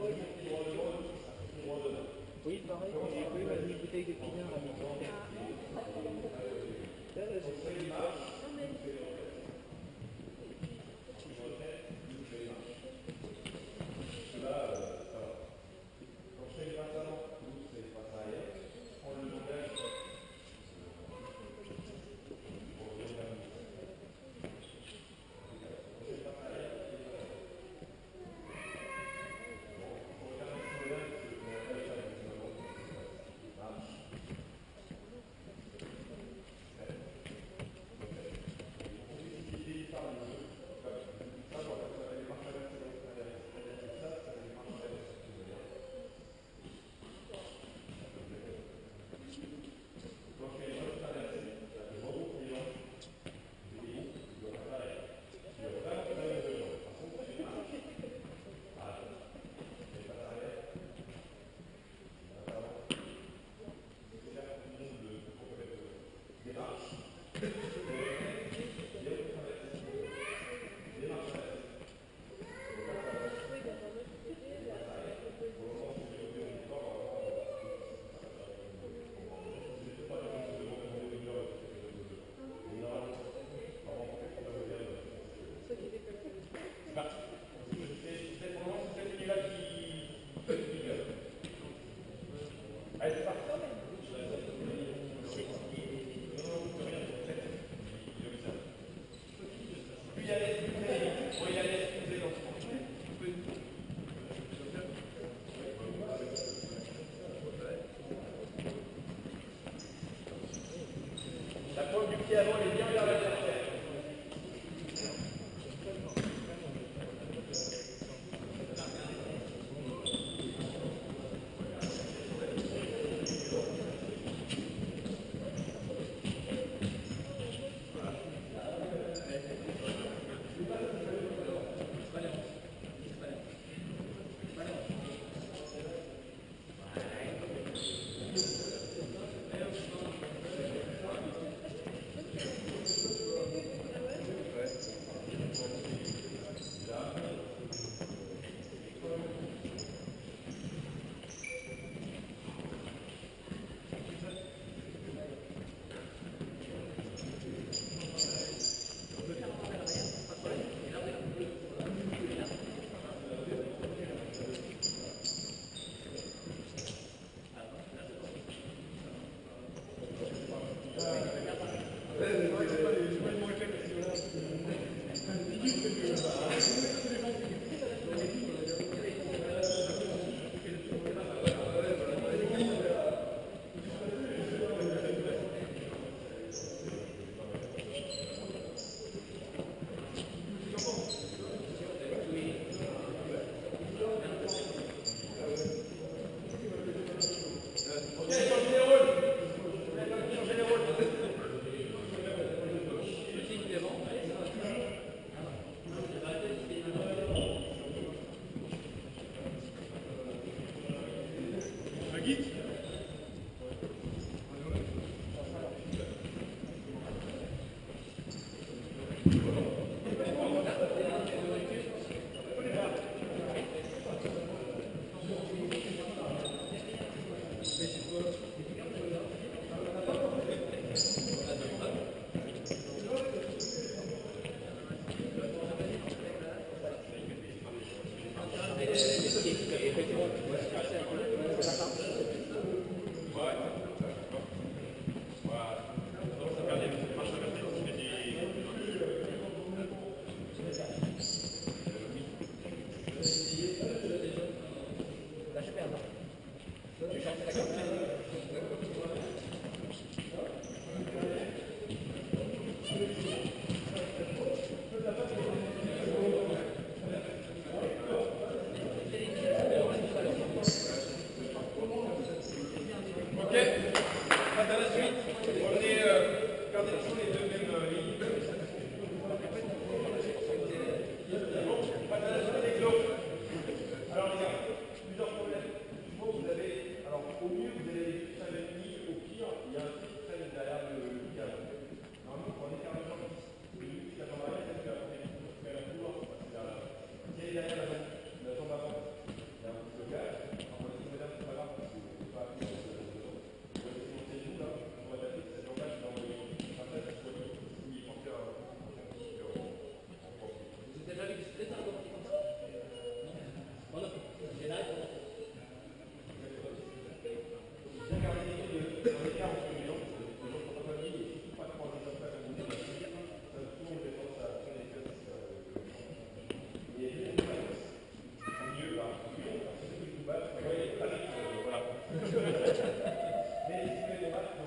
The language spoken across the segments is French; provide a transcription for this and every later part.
Oui, pareil, j'ai pris une bouteille de pinard à midi. Là, j'ai pas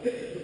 D'accord.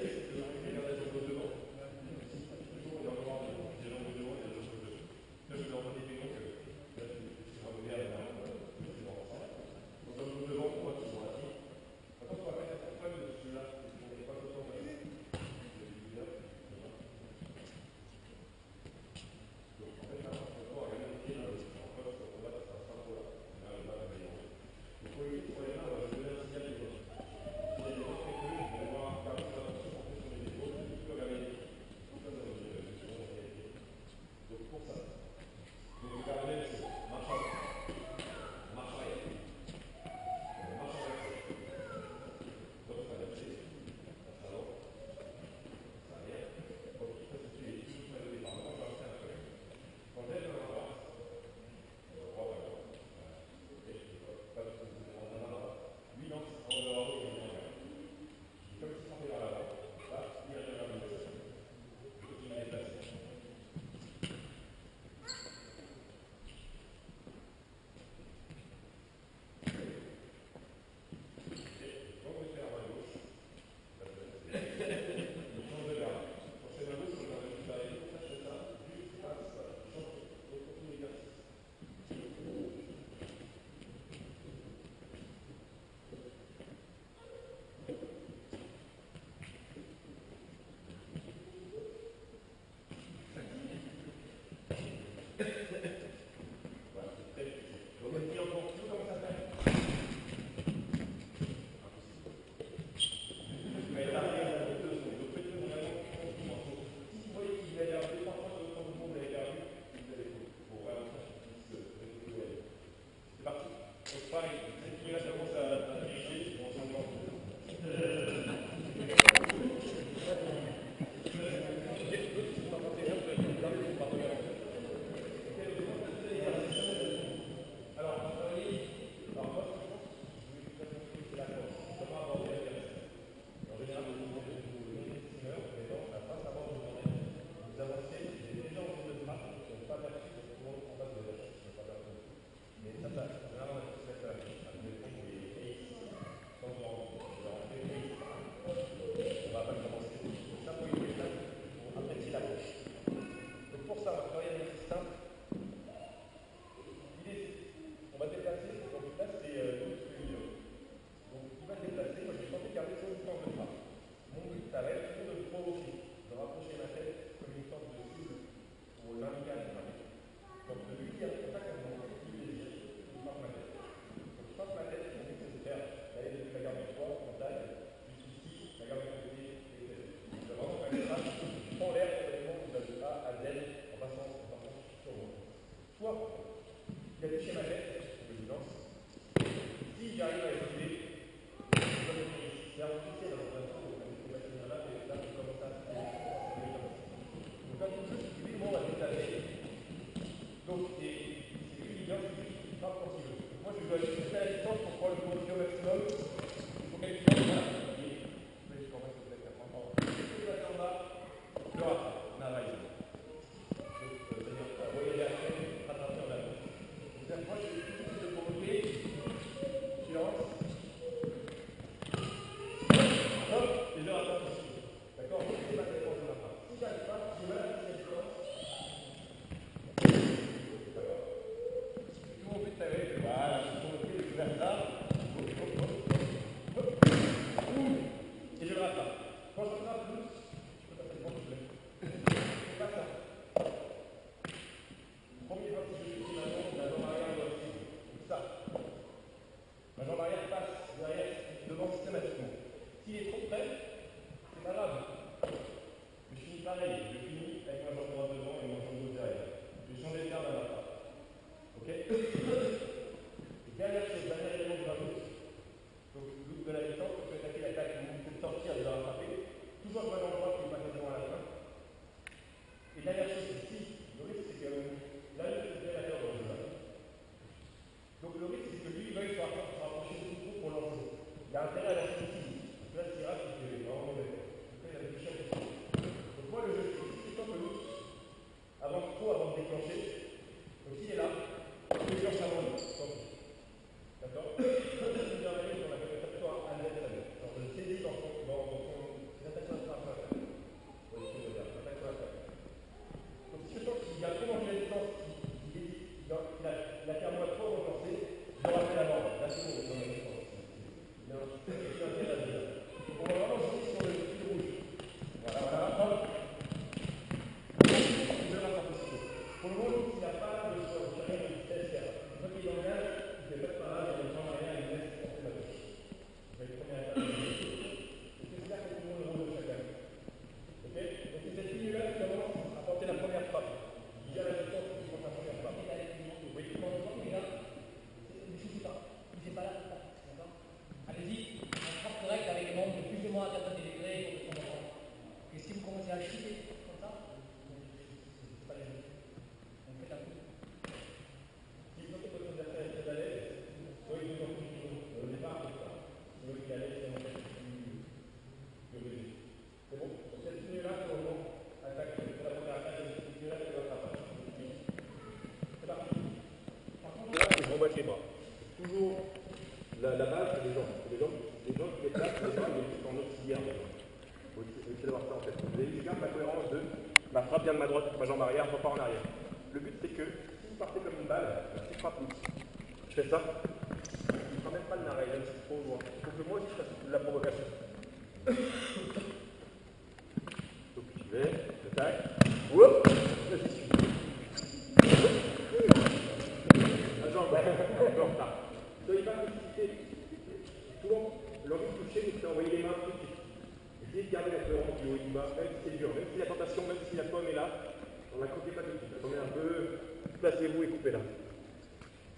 la base, c'est les jambes. Les jambes qui déplacent, les jambes, ils sont en auxiliaire. Il faut essayer d'avoir ça en tête. Vous avez bien la cohérence de ma frappe vient de ma droite, ma jambe arrière, je repars en arrière. Le but, c'est que si vous partez comme une balle, si je frappe, je fais ça, il ne fera même pas le narré, même si c'est trop loin. Il faut que moi aussi je fasse de la provocation. Donc j'y vais, j'attaque, hop, là j'y suis. La jambe, un peu en retard. Soyez pas précipité. Souvent, l'envie de toucher nous fait envoyer les mains tout de suite. Essayez de garder la cohérence du haut et du bas, même si c'est dur, même si la tentation, même si la pomme est là, on la coupez pas tout de suite. Attendez un peu, placez-vous et coupez-la.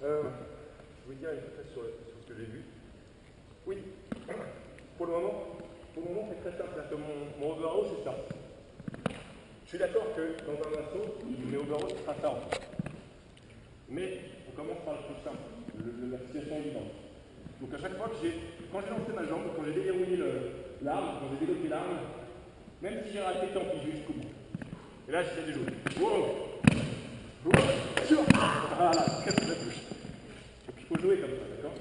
Je vais dire une chose sur ce que j'ai vu. Oui, pour le moment c'est très simple. Mon overhaul, c'est ça. Je suis d'accord que dans un assaut, mes overhauls, ce sera ça en fait. Mais on commence par le plus simple, la situation évidente. Donc à chaque fois que quand j'ai lancé ma jambe, quand j'ai déverrouillé l'arme, quand j'ai développé l'arme, même si j'ai raté, tant pis, je vais jusqu'au bout. Et là, j'essaie de jouer. Wow! Voilà, casse la touche. Donc il faut jouer comme ça, d'accord?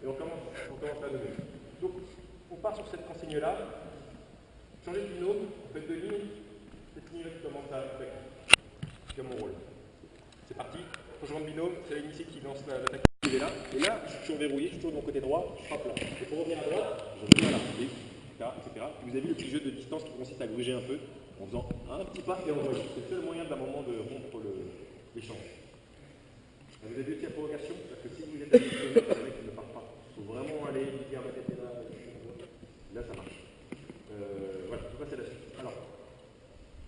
Et on commence à donner. Donc on part sur cette consigne-là, changer de binôme, on fait 2 lignes, cette ligne-là qui commence à faire. C'est mon rôle. C'est parti, changement de binôme, c'est la ligne ici qui lance l'attaque. Là. Et là, je suis toujours verrouillé, je suis toujours de mon côté droit, je frappe là. Et pour revenir à droite, je reviens là, etc. Vous avez vu le petit jeu de distance qui consiste à gruger un peu, en faisant un petit pas et on revient. C'est le seul moyen d'un moment de rompre l'échange. Vous avez vu la provocation, parce que si vous êtes habitué, le mec ne part pas. Il faut vraiment aller dire la tête là, là ça marche. Voilà, tout ça c'est la suite. Alors,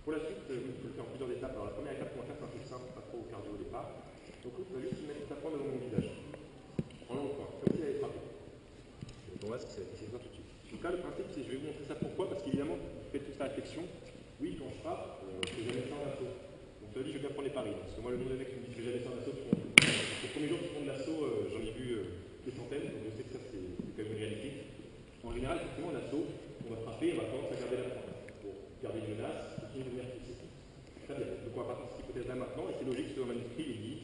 pour la suite, vous pouvez le faire en plusieurs étapes. Alors la première étape qu'on va faire, c'est un peu simple, pas trop au cardio au départ. Donc on va juste mettre ta pointe devant mon visage. En long point, comme si elle avait frappé. Donc là, c'est ça tout de suite. Donc là, le principe, c'est je vais vous montrer ça pourquoi, parce qu'évidemment, vous faites toute la réflexion. Oui, quand je frappe, je vais jamais faire un assaut. Donc ça veut dire je vais bien prendre les paris. Parce que moi, le nombre de mecs qui me disent que je vais jamais faire un assaut, les premiers jours qui font de l'assaut, j'en ai vu des centaines, donc je sais que ça, c'est quand même une réalité. En général, effectivement, en assaut, on va frapper, on va tendance à garder la pointe. Pour garder une menace, et devenir fixé. Très bien. Donc on va partir de cette hypothèse-là maintenant, et c'est logique que dans le manuscrit, il dit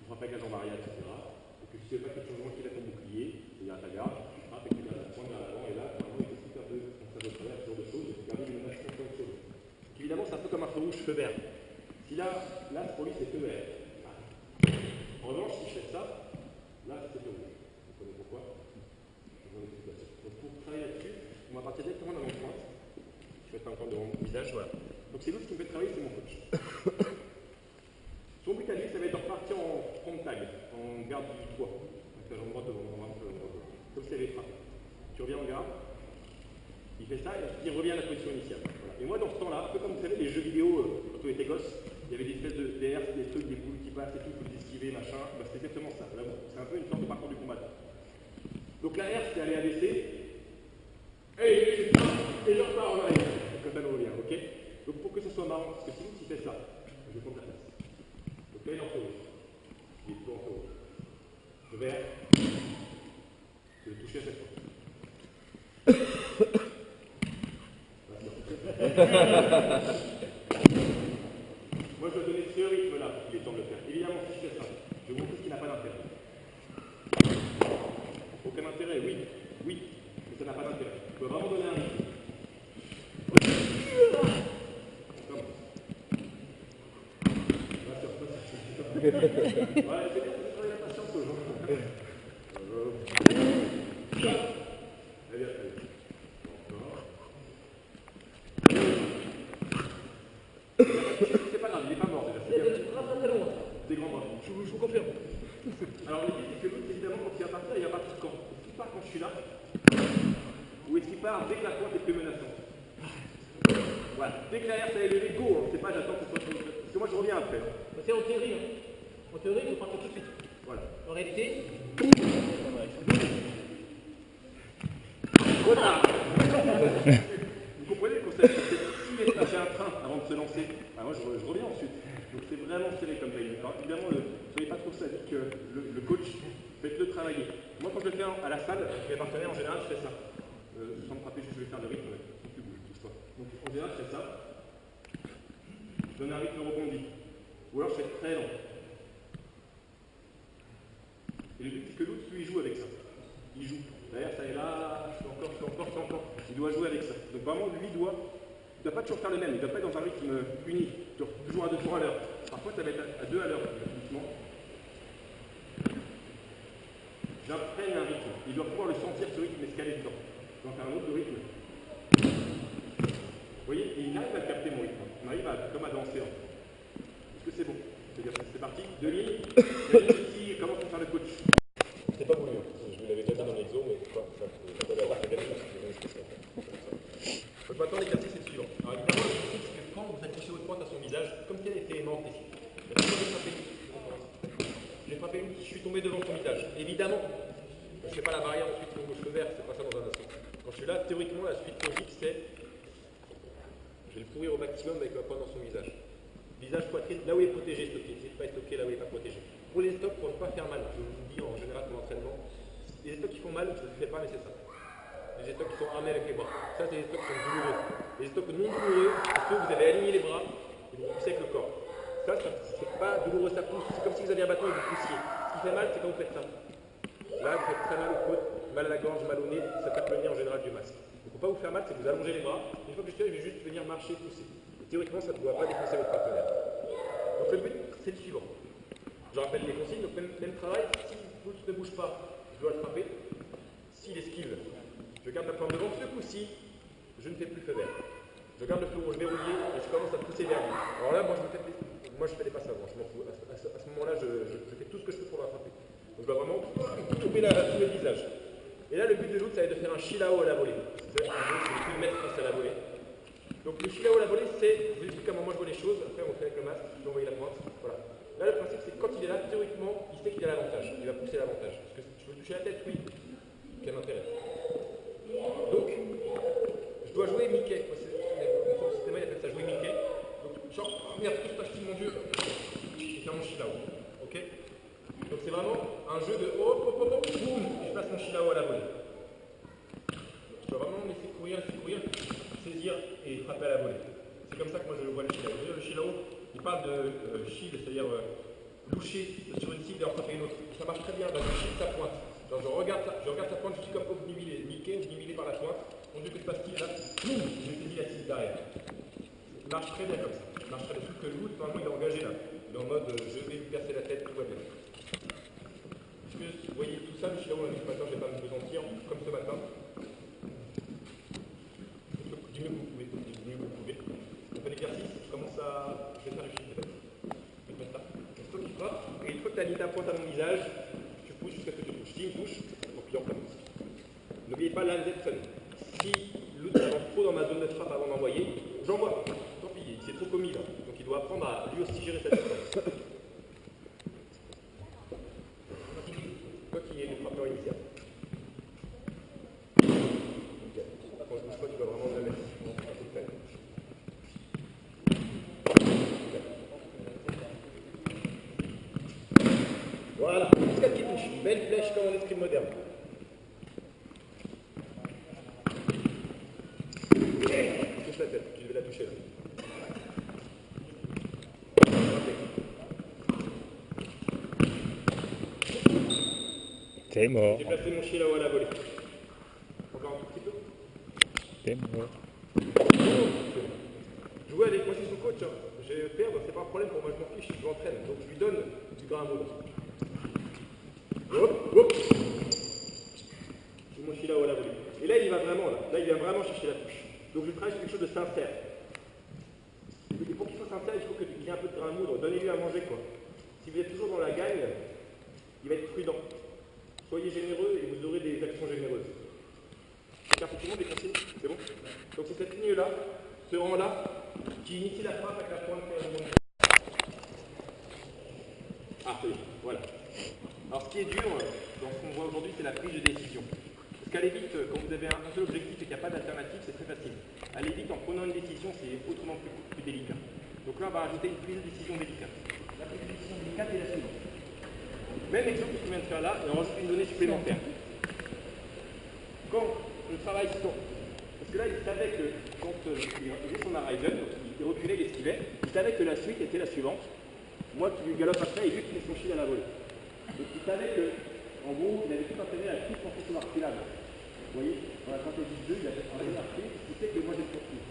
on ne fera pas avec la jambe arrière, etc. Et que si tu ne fais pas quelque changement qui est ton bouclier, il y a ta garde, tu frappes et tu gardes la pointe vers l'avant, et là, vraiment, il faut tout un peu comme ça de travers, ce genre de choses, et faut garder une menace constante sur lui. Donc évidemment, c'est un peu comme un feu rouge, feu vert. Si là pour lui, c'est feu vert. En revanche, si je fais ça, là, c'est feu rouge. Vous comprenez pourquoi? Donc pour travailler là-dessus, on va partir directement dans mon pointe. Je vais mettre un point devant mon visage, voilà. Donc c'est l'autre qui me fait travailler, c'est mon coach. Son but à lui, ça va être de repartir en front tag, en garde du poids. Avec la jambe droite devant, comme si elle avait frappé. Tu reviens en garde, il fait ça, et il revient à la position initiale. Voilà. Et moi, dans ce temps-là, un peu comme vous savez, les jeux vidéo, quand on était gosse, il y avait des espèces de DR, des trucs, des boules qui passent et tout, il faut les esquiver, machin. Bah, c'est exactement ça. C'est un peu une sorte de parcours du combattant. Donc la R, c'est aller ADC, et je repars en arrière. Comme ça, on revient, ok? Donc pour que ça soit marrant, parce que sinon, tu fais ça, je vais prendre ta place. Donc là, il est en feu rouge. Il est plutôt en feu rouge. Le vert, je vais le toucher à chaque fois. Moi, je dois donner ce rythme-là, il est temps de le faire. Évidemment, si je fais ça, je vous montre ce qui n'a pas d'intérêt. Aucun intérêt, oui, mais ça n'a pas d'intérêt. Je dois vraiment donner un rythme. Voilà, c'est bien, c'est la patience aux gens. Allez, encore. C'est pas grave, il n'est pas mort déjà. Des grands bras. Je vous confirme. Alors l'idée c'est que l'autre, évidemment, quand il va partir, il va partir quand? Est-ce qu'il part quand je suis là? Ou est-ce qu'il part dès que la pointe est plus menaçante? Voilà. Dès que l'arrière s'est élevé, go, hein. C'est pas j'attends que ce soit. Parce que moi je reviens après. C'est en théorie, hein. En théorie, il faut partir tout de suite. Voilà. En réalité, Retard. Vous comprenez le concept? Si j'ai un train avant de se lancer, moi je reviens ensuite. Donc c'est vraiment serré comme timing. Alors évidemment, soyez pas trop sadique que le coach, faites-le travailler. Moi quand je le fais à la salle, mes partenaires en général, je fais ça. Sans me frapper, je vais faire le rythme, sans plus bouger, touche-toi. Donc en général, je fais ça. Je donne un rythme rebondi. Ou alors je fais très lent. Et le but c'est que l'autre, lui, il joue avec ça. Il joue. Il doit jouer avec ça. Donc vraiment, lui il doit pas toujours faire le même, il ne doit pas être dans un rythme unique, toujours à 2 tours à l'heure. Parfois ça va être à 2 à l'heure, uniquement. J'apprenne un rythme. Il doit pouvoir le sentir, ce rythme escalé dedans. Je dois faire un autre rythme. Vous voyez, et il arrive à capter mon rythme. On arrive comme à danser. Est-ce que c'est bon? C'est parti, 2 lignes. Ici, comment on fait le coach? C'est pas voulu, je vous l'avais déjà dit dans l'exo, mais quoi, ça peut avoir la galère, parce que c'est une spéciale. Donc maintenant, l'exercice est le suivant. Alors évidemment, le principe, c'est que quand vous attachez votre pointe à son visage, comme si elle était aimante ici, j'ai frappé une, je suis tombé devant son visage. Évidemment, je ne fais pas la barrière ensuite mon gauche vert, c'est pas ça dans un instant. Quand je suis là, théoriquement, la suite logique, c'est je vais le pourrir au maximum avec ma pointe dans son visage. Visage, poitrine, là où il est protégé, stocké. N'essayez pas être stocké là où il n'est pas protégé. Pour les stocks, pour ne pas faire mal, je vous le dis en général pour l'entraînement, les stocks qui font mal, je ne le fais pas, mais c'est ça. Les stocks qui sont armés avec les bras. Ça, c'est les stocks qui sont douloureux. Les stocks non douloureux, parce que vous avez aligné les bras et vous poussez avec le corps. Ça c'est pas douloureux, ça pousse. C'est comme si vous aviez un bâton et vous poussiez. Ce qui fait mal, c'est quand vous faites ça. Là, vous faites très mal aux côtes, mal à la gorge, mal au nez, ça tape le nez en général du masque. Il ne faut pas vous faire mal, c'est que vous allongez les bras. Une fois que je suis là, je vais juste venir marcher, pousser. Et théoriquement, ça ne doit pas défoncer votre partenaire. Donc le but, c'est le suivant. Je rappelle les consignes, donc même travail, si le pouce ne bouge pas, je dois le frapper. S'il esquive, je garde la pointe devant. Ce coup-ci, je ne fais plus feu vert. Je garde le feu rouge verrouillé et je commence à pousser vers lui. Alors là, moi je fais des passes avant, je m'en fous. À ce moment-là, je fais tout ce que je peux pour l'attraper. Donc je dois vraiment tourner tout le visage. Et là, le but de l'autre, ça va être de faire un shilao à la volée. C'est le mettre face à la volée. Donc le shilao à la volée, c'est, je vous explique comment moi je vois les choses, après on fait avec le masque, je vais envoyer la pointe, voilà. Là, le principe, c'est que quand il est là, théoriquement, il sait qu'il a l'avantage, il va pousser l'avantage. Parce que je veux toucher la tête, oui, quel intérêt. Donc, je dois jouer Mickey, mon système, il appelle ça jouer Mickey. Donc, genre, merde, tout je mon dieu, et faire mon shilao, ok. Donc c'est vraiment un jeu de hop, hop, hop, hop, boum, je passe mon shilao à la volée. Je dois vraiment laisser courir, saisir et frapper à la volée. C'est comme ça que moi je vois le shilao. Le shilao, il parle de shield, c'est-à-dire loucher sur une cible et en frapper une autre. Ça marche très bien, dans le shield sa pointe. Genre je regarde sa pointe, je suis comme obnubilé, Mickey, obnubilé par la pointe. Mon dieu que je passe cible là, boum, je saisis la cible derrière. Il marche très bien comme ça. Il marche très bien. Tout que le loup, normalement il est engagé là. Il est en mode je vais lui percer la tête, tout va bien. Vous voyez tout ça, le shilao, ce matin, je ne vais pas me pesantir comme ce matin. Du mieux que vous pouvez. On fait l'exercice, je commence à. Je vais faire le shield peut-être. Je vais mettre là. C'est toi qui frappe, et une fois que tu as mis ta pointe à mon visage, tu pousses jusqu'à ce que tu touches. Si il touche, donc il en commence. N'oubliez pas l'Anderson. Si l'autre avance trop dans ma zone de frappe avant d'envoyer, j'envoie. Tant pis, il s'est trop commis là. Donc il doit apprendre à lui aussi gérer sa distance. Toi qui es le frappeur initial. Quand je bouge pas, tu dois vraiment le mettre. Voilà, jusqu'à ce qu'il touche. Belle flèche comme en escrime moderne. Touche la tête, je vais la toucher là. T'es mort. J'ai placé mon shilao à la volée. Encore un tout petit peu. T'es mort. Jouer avec moi, je suis son coach. Hein. Je vais perdre, c'est pas un problème pour moi, je m'en fiche, je l'entraîne. Donc je lui donne du grain à moudre. Hop, hop. J'ai mon shilao à la volée. Et là, il va vraiment, là, il vient vraiment chercher la touche. Donc je travaille sur quelque chose de sincère. Et pour qu'il soit sincère, il faut qu'il y ait un peu de grain à moudre. Donnez-lui à manger, quoi. Si vous êtes toujours dans la gagne, il va être prudent. Soyez généreux et vous aurez des actions généreuses. Car tout le monde est consigné, c'est bon? Donc c'est cette ligne-là, ce rang-là, qui initie la frappe avec la pointe vers le monde. Ah, c'est voilà. Alors ce qui est dur dans ce qu'on voit aujourd'hui, c'est la prise de décision. Parce qu'aller vite, quand vous avez un seul objectif et qu'il n'y a pas d'alternative, c'est très facile. Aller vite en prenant une décision, c'est autrement plus délicat. Donc là, on va rajouter une prise de décision délicate. La prise de décision délicate est la suivante. Même exemple que je viens de faire là, et on rajoute une donnée supplémentaire. Quand le travail sort, parce que là, il savait que quand il faisait son arrival, donc il reculait, il esquivait, il savait que la suite était la suivante. Moi qui lui galope après, et lui qui met son shield à la volée. Donc il savait que, en gros, il avait tout intérêt à tout penser son arculade. Vous voyez? Dans la stratégie 2, il a remarqué ce qui fait que moi j'ai le poursuivre.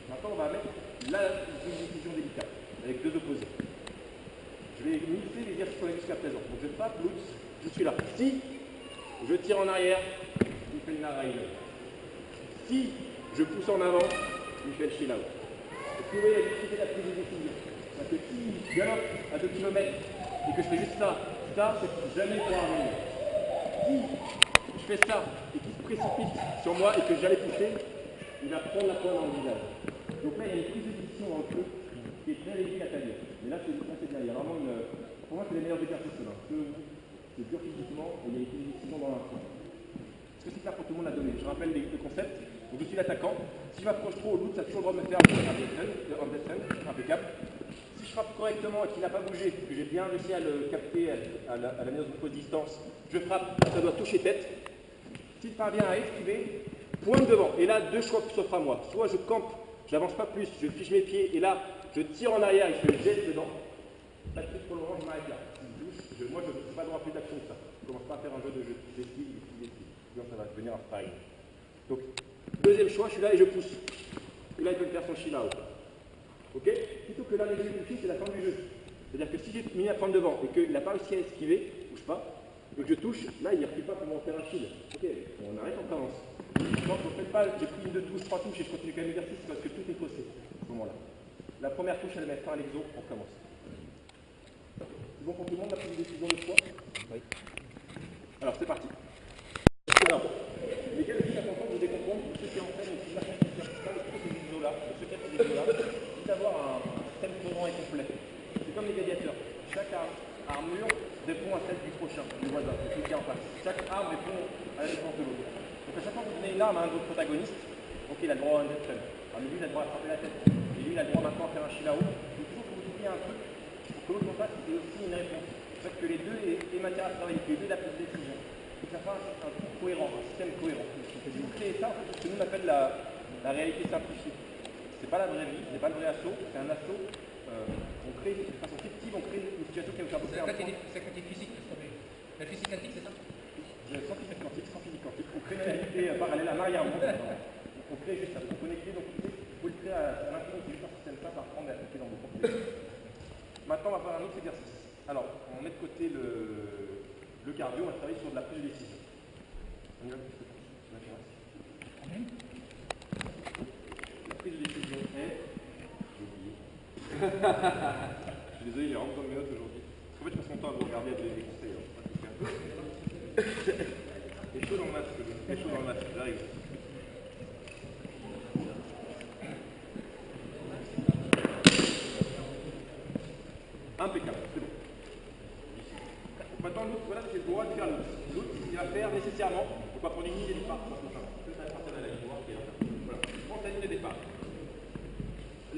Maintenant, on va mettre là une décision délicate, avec deux opposés. Je vais mixer les exercices qu'on a jusqu'à présent. Donc je frappe, l'oups, je suis là. Si je tire en arrière, il fait le narrail. Si je pousse en avant, il fait le chill out. Et puis vous voyez la difficulté de la prise de décision. Parce que si je galope à 2 km et que je fais juste ça, c'est jamais pour revenir. Si je fais ça et qu'il se précipite sur moi et que j'allais pousser, il va prendre la pointe dans le visage. Donc là, il y a une prise de décision dans le jeu qui est très délicate à dire. Mais là, c'est bien. Il y a vraiment une. Pour moi, c'est les meilleurs exercices là. C'est dur physiquement et il y a une prise de décision dans l'instant. Est-ce que c'est clair pour tout le monde à donner? Je rappelle le concept. Donc je suis l'attaquant. Si je m'approche trop au loot, ça a toujours le droit de me faire un descend, impeccable. Si je frappe correctement et qu'il n'a pas bougé, que j'ai bien réussi à le capter à la meilleure distance, je frappe, ça doit toucher tête. S'il parvient à esquiver, pointe devant. Et là, deux choix s'offrent à moi. Soit je campe, je n'avance pas plus, je fiche mes pieds, et là, je tire en arrière et je le jette dedans. Pas de plus pour le moment, je m'arrête là. Moi, je n'ai pas le droit à plus d'action que ça. Je ne commence pas à faire un jeu d'esquive. Sinon, ça va devenir un sparring. Donc, deuxième choix, je suis là et je pousse. Et là, il peut me faire son chill out. Ok? Plutôt que là, les jeux c'est la fin du jeu. C'est-à-dire que si j'ai mis à prendre devant et qu'il n'a pas réussi à esquiver, je ne bouge pas, donc je touche, là, il ne recule pas pour m'en faire un chill. Ok, on arrête, on commence. Non, je ne fais pas, j'ai pris une de 12, 3 touches et je continue quand même l'exercice parce que tout est faussé à ce moment-là. La première touche, elle met fin à l'exo, on commence. C'est bon pour tout le monde, la prise de décision de fois? Oui. Alors, c'est parti. Alors, les gars, c'est important de vous décomprendre pour ceux qui entraînent aussi la compétition, ces vidéos-là, pour ceux qui ont ces vidéos-là, c'est d'avoir un système cohérent et complet. C'est comme les gladiateurs. Chaque armure répond à celle du prochain, du voisin, de celui qui est en face. Chaque arme répond à la défense de l'autre. Donc à chaque fois que vous donnez une arme à un autre protagoniste, ok, il a le droit à un jet stun. Alors lui, il a le droit à frapper la tête. Et lui, il a le droit maintenant à faire un shield out. Il faut que vous trouviez un truc pour que l'autre en face ait aussi une réponse. Parce que les deux aient matière à travailler, que les deux aient la prise de décision. Donc ça fait un truc cohérent, un système cohérent. Si vous créez ça, c'est ce que nous on appelle la réalité simplifiée. C'est pas la vraie vie, c'est pas le vrai assaut, c'est un assaut. On crée de façon fictive, on crée une situation qui va vous faire bouger. C'est la physique, la physique quantique, c'est ça? Sans physique quantique, sans physique quantique. On crée une réalité parallèle à l'arrière-monde. On crée juste ça. Vous connectez, donc vous pouvez le créer à l'infini, c'est juste un système ça par prendre et dans vos comptes. Maintenant, on va faire un autre exercice. Alors, on met de côté le cardio, on va travailler sur de la prise de décision. On y va? La prise de décision est. J'ai oublié. Je suis désolé, il y a vraiment besoin de mes notes aujourd'hui. En fait, je passe mon temps à vous regarder, à donner des conseils. Il est chaud dans le masque, il est chaud dans le masque, j'arrive. Impeccable, c'est bon. Maintenant, l'autre, voilà, c'est le droit de faire l'autre. L'autre, il va faire nécessairement, on va prendre une ligne de départ. C'est ça, partir de la ligne droite qui est là. Voilà, je prends la ligne de départ.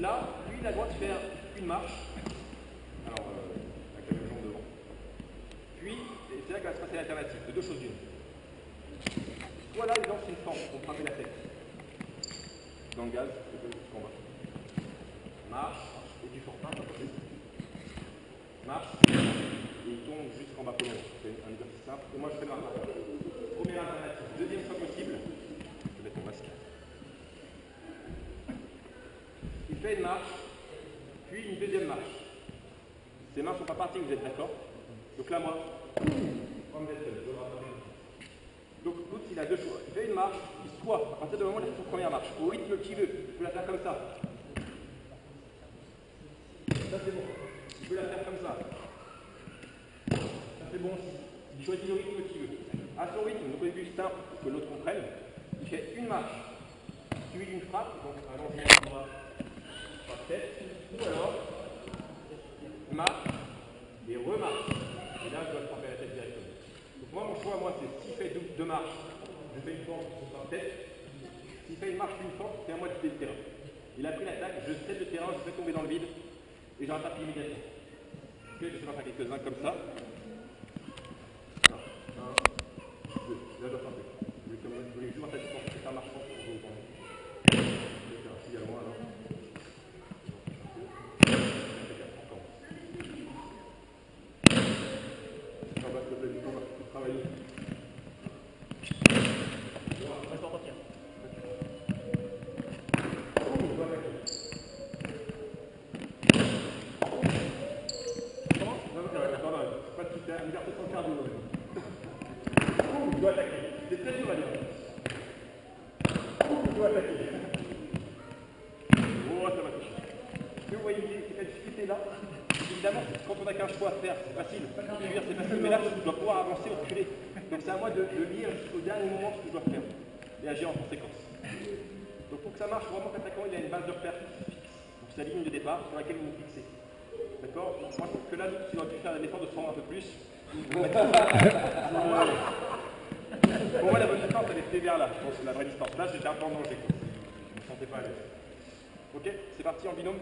Là, lui, il a le droit de faire une marche. Alors, avec la même jambe devant. Puis, c'est là qu'il va se passer l'alternative, de deux choses d'une. Soit là, il lance une fente pour frapper la tête. Dans le gaz, c'est le combat. Marche, et tu forces un peu plus. Marche, et il tombe jusqu'en bas colon. C'est un exercice simple. Et moi, je fais ma marche. Première alternative. Deuxième fois possible, je vais mettre mon masque. Il fait une marche, puis une deuxième marche. Ses mains ne sont pas parties, vous êtes d'accord? Donc là, moi, donc l'autre, il a deux choix. Il fait une marche, soit, à partir du moment où il a fait son première marche, au rythme qu'il veut, il peut la faire comme ça. Ça, c'est bon. Il peut la faire comme ça. Ça, c'est bon aussi. Il choisit le rythme qu'il veut. À son rythme, donc au début, simple, pour que l'autre comprenne, il fait une marche, suivie d'une frappe, donc allons-y, on va par tête, ou alors, marche, et remarche. Et là, je dois frapper la tête directement. Donc moi, mon choix, c'est s'il fait deux marches, je fais une fente sur sa tête. S'il fait une marche puis une fente, c'est à moi de quitter le terrain. Il a pris l'attaque, je cède le terrain, je fais tomber dans le vide, et je rattrape immédiatement. Ok, je vais faire quelques-uns comme ça. Un, deux, là je dois frapper. Je voulais juste voir ta distance, c'est pas marchant pour vous. Je vais faire ainsi également alors. Reste en faut attaquer. Oh, ça va toucher. Est-ce que vous voyez la difficulté là? Évidemment, quand on n'a qu'un choix à faire, c'est facile. Je veux dire, c'est facile, mais là, je dois pouvoir avancer ou reculer. Donc c'est à moi de lire jusqu'au dernier moment ce que je dois faire et agir en conséquence. Donc pour que ça marche, vraiment, l'attaquant il a une base de repère fixe. Donc c'est la ligne de départ sur laquelle vous vous fixez. D'accord? Moi, je trouve que là, il aurait pu faire l'effort de se rendre un peu plus. Pour moi, la bonne distance, elle était vers là, je pense, la vraie distance. Là, j'étais un peu en danger. Je ne me sentais pas à l'aise. Ok, c'est parti en binôme.